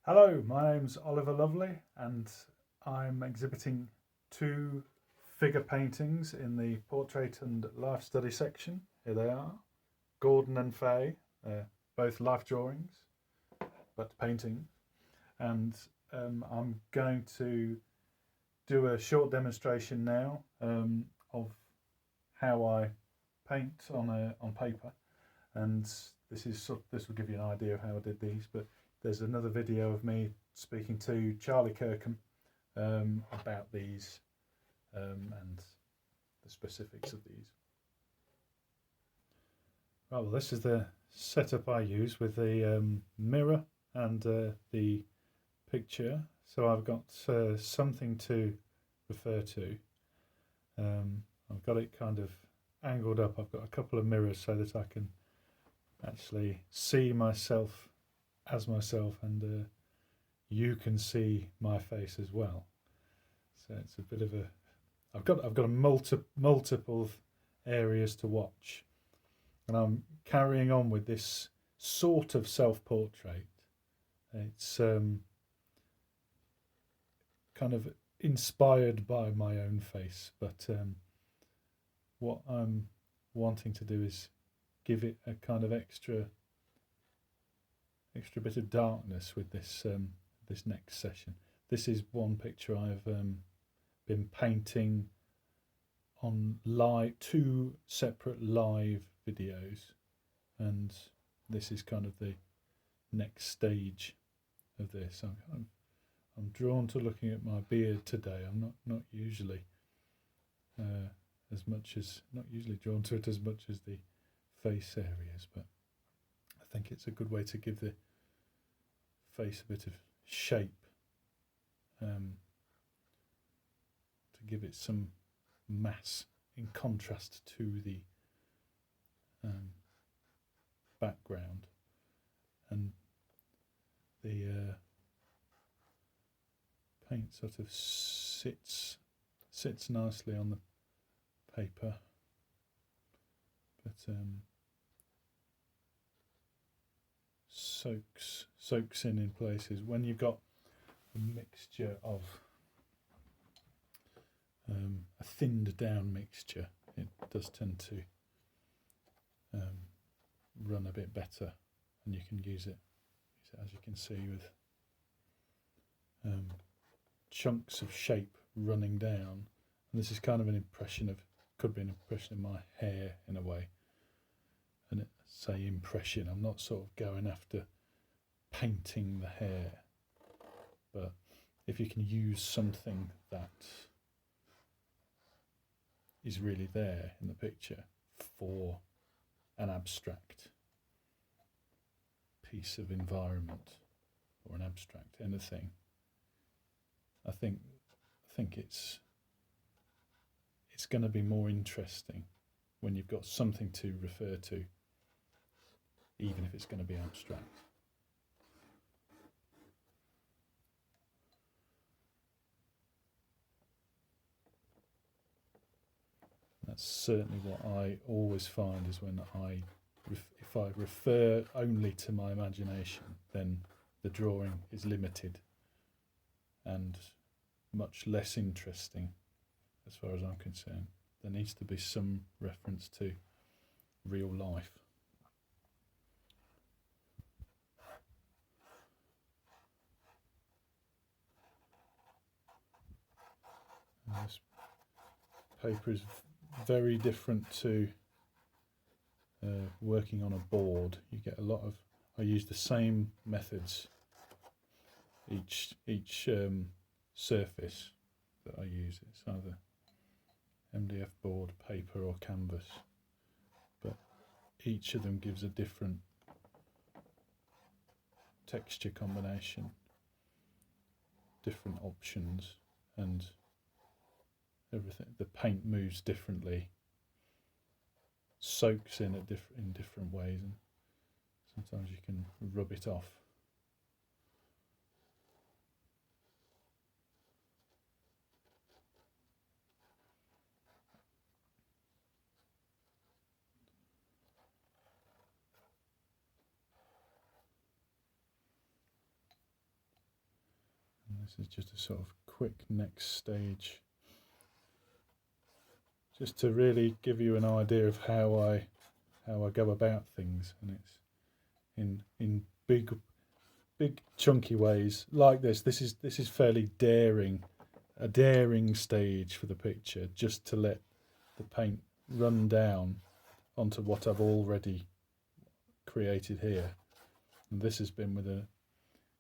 Hello, my name's Oliver Lovley and I'm exhibiting two figure paintings in the Portrait and Life Study section. Here they are, Gordon and Faye, both life drawings, but paintings. And I'm going to do a short demonstration now of how I paint on paper. And this will give you an idea of how I did these, but there's another video of me speaking to Charlie Kirkham about these and the specifics of these. Right, well, this is the setup I use with the mirror and the picture. So I've got something to refer to. I've got it kind of angled up. I've got a couple of mirrors so that I can actually see myself as myself, and you can see my face as well. So it's a bit of a I've got a multiple areas to watch, and I'm carrying on with this sort of self-portrait. It's kind of inspired by my own face, but what I'm wanting to do is give it a kind of extra bit of darkness with this this next session. This is one picture I've been painting on two separate live videos, and this is kind of the next stage of this. I'm drawn to looking at my beard today. I'm not usually not usually drawn to it as much as the face areas, but I think it's a good way to give the face a bit of shape, to give it some mass in contrast to the background, and the paint sort of sits nicely on the paper, but soaks in places. When you've got a mixture of a thinned down mixture, it does tend to run a bit better, and you can use it as you can see with chunks of shape running down. And this is kind of could be an impression of my hair in a way. And say impression, I'm not sort of going after painting the hair, but if you can use something that is really there in the picture for an abstract piece of environment or an abstract anything, I think it's going to be more interesting when you've got something to refer to, even if it's going to be abstract. That's certainly what I always find, is when if I refer only to my imagination, then the drawing is limited and much less interesting as far as I'm concerned. There needs to be some reference to real life. And this paper is very different to working on a board. You get I use the same methods each surface that I use. It's either MDF board, paper or canvas, but each of them gives a different texture combination, different options, and everything. The paint moves differently, soaks in different ways, and sometimes you can rub it off. This is just a sort of quick next stage, just to really give you an idea of how I go about things, and it's in big chunky ways like this. This is fairly daring, a daring stage for the picture, just to let the paint run down onto what I've already created here. And this has been with a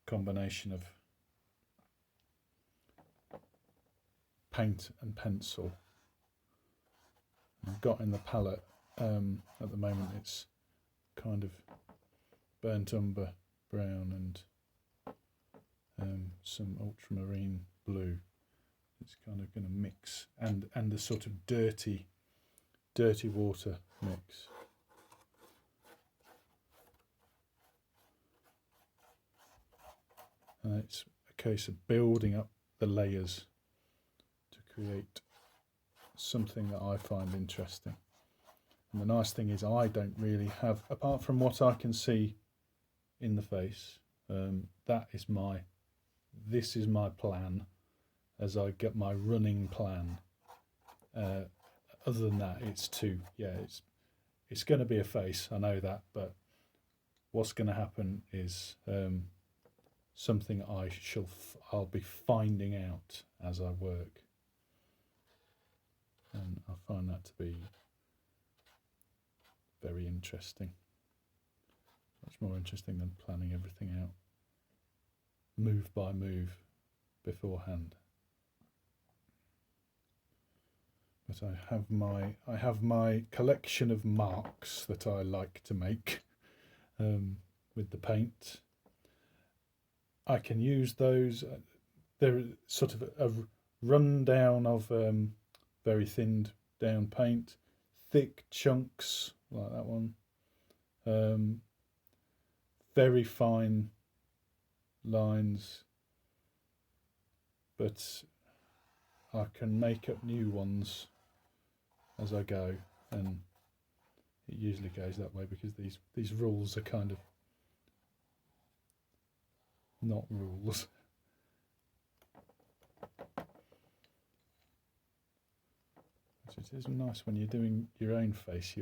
combination of paint and pencil. I've got in the palette at the moment, it's kind of burnt umber brown and some ultramarine blue. It's kind of going to mix, and the sort of dirty water mix. And it's a case of building up the layers to create something that I find interesting. And the nice thing is I don't really have, apart from what I can see in the face, this is my plan as I get my running plan. Other than that, it's going to be a face, I know that, but what's going to happen is something I'll be finding out as I work, and I find that to be very interesting, much more interesting than planning everything out move by move beforehand. But I have my collection of marks that I like to make with the paint. I can use those. They're sort of a rundown of very thinned down paint, thick chunks like that one, very fine lines, but I can make up new ones as I go, and it usually goes that way because these rules are kind of not rules. It is nice when you're doing your own face.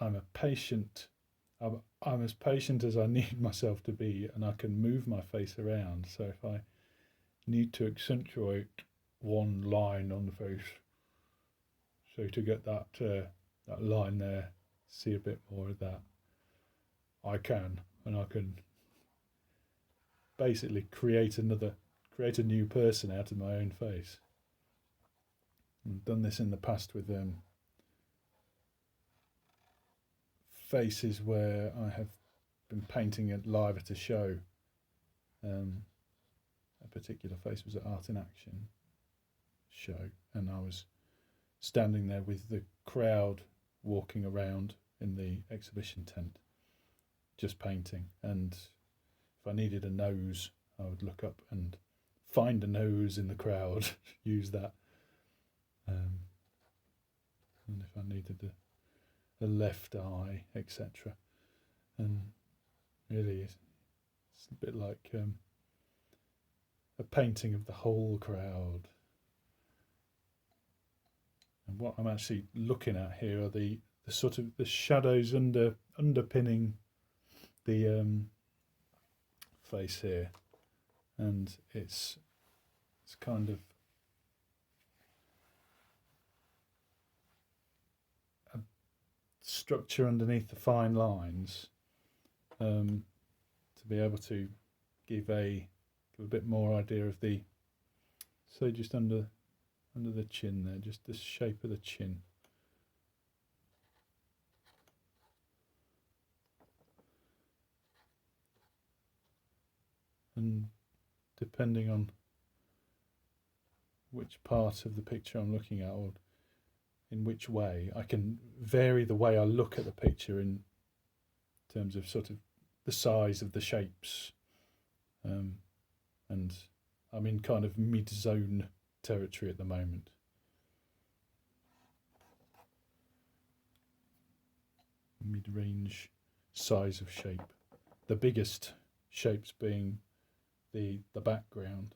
I'm as patient as I need myself to be, and I can move my face around. So if I need to accentuate one line on the face, so to get that line there, see a bit more of that, I can, and I can basically create a new person out of my own face. I've done this in the past with faces where I have been painting it live at a show. A particular face was at Art in Action show, and I was standing there with the crowd walking around in the exhibition tent, just painting. And if I needed a nose, I would look up and find a nose in the crowd, use that. And if I needed a left eye, etc. And really, it's a bit like a painting of the whole crowd. And what I'm actually looking at here are the sort of the shadows underpinning the face here, and it's kind of a structure underneath the fine lines, to be able to give a bit more idea of the, so just under the chin there, just the shape of the chin. And depending on which part of the picture I'm looking at, or in which way, I can vary the way I look at the picture in terms of sort of the size of the shapes. And I'm in kind of mid-zone territory at the moment. Mid-range size of shape. The biggest shapes being the background.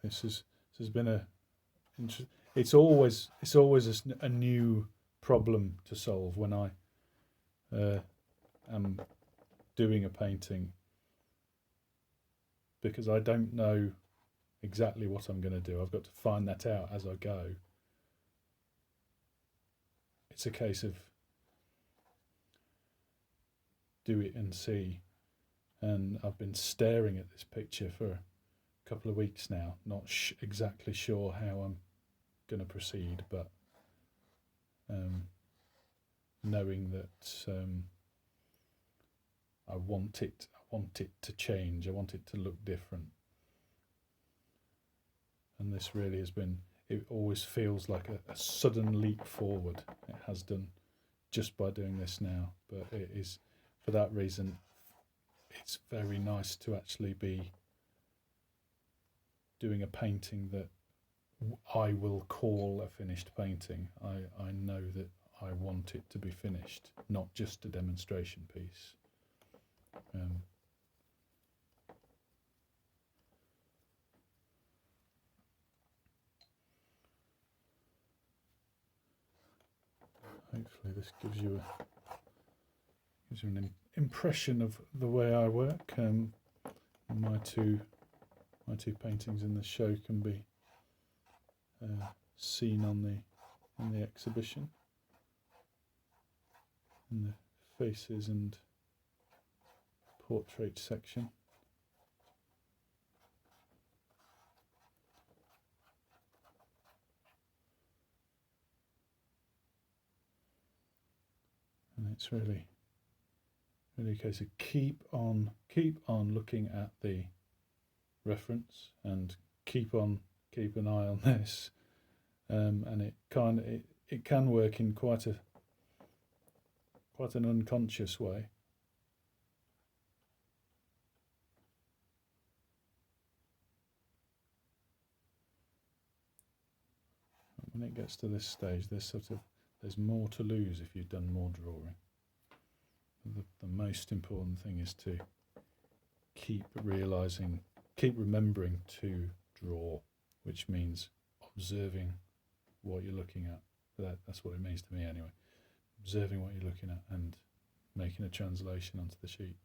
This has been it's always a new problem to solve when I am doing a painting, because I don't know exactly what I'm going to do. I've got to find that out as I go. It's a case of do it and see. And I've been staring at this picture for a couple of weeks now, not exactly sure how I'm going to proceed, but knowing that I want it to change. I want it to look different. And this really has been, it always feels like a sudden leap forward. It has done just by doing this now, but it is, for that reason, it's very nice to actually be doing a painting that I will call a finished painting. I know that I want it to be finished, not just a demonstration piece. Hopefully this gives you an impression of the way I work. My two paintings in the show can be seen in the exhibition, in the faces and portrait section. And it's really a case of keep on looking at the reference and keep an eye on this, and it can work in quite an unconscious way. When it gets to this stage, there's more to lose if you've done more drawing. The most important thing is to keep remembering to draw, which means observing what you're looking at. That's what it means to me anyway. Observing what you're looking at and making a translation onto the sheet.